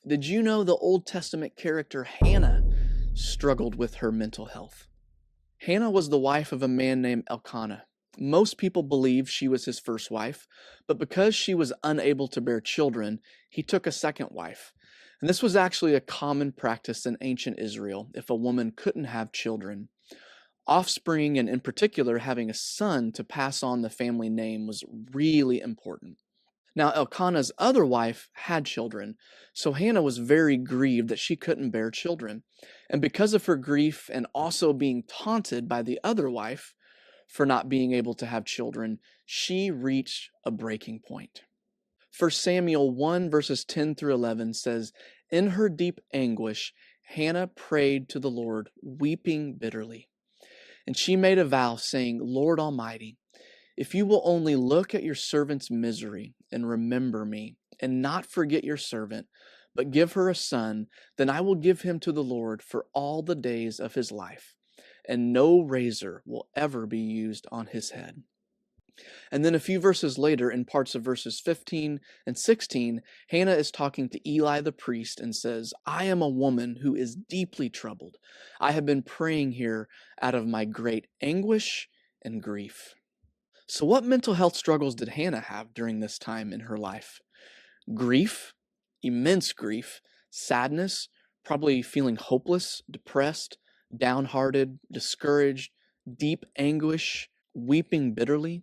Did you know the Old Testament character Hannah struggled with her mental health? Hannah was the wife of a man named Elkanah. Most people believe she was his first wife, but because she was unable to bear children, he took a second wife. And this was actually a common practice in ancient Israel if a woman couldn't have children. Offspring, and in particular having a son to pass on the family name, was really important. Now, Elkanah's other wife had children, so Hannah was very grieved that she couldn't bear children. And because of her grief and also being taunted by the other wife for not being able to have children, she reached a breaking point. 1 Samuel 1 verses 10 through 11 says, "In her deep anguish, Hannah prayed to the Lord, weeping bitterly. And she made a vow, saying, 'Lord Almighty, if you will only look at your servant's misery and remember me, and not forget your servant, but give her a son, then I will give him to the Lord for all the days of his life, and no razor will ever be used on his head.'" And then a few verses later, in parts of verses 15 and 16, Hannah is talking to Eli the priest and says, "I am a woman who is deeply troubled. I have been praying here out of my great anguish and grief." So, what mental health struggles did Hannah have during this time in her life? Grief, immense grief, sadness, probably feeling hopeless, depressed, downhearted, discouraged, deep anguish, weeping bitterly,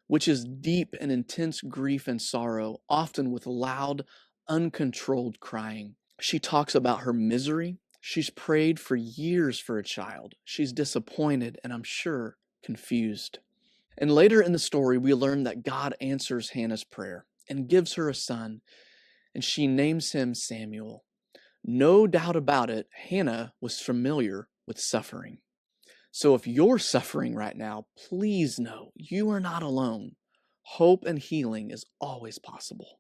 which is deep and intense grief and sorrow, often with loud, uncontrolled crying. She talks about her misery. She's prayed for years for a child. She's disappointed and, I'm sure, confused. And later in the story, we learn that God answers Hannah's prayer and gives her a son, and she names him Samuel. No doubt about it, Hannah was familiar with suffering. So if you're suffering right now, please know you are not alone. Hope and healing is always possible.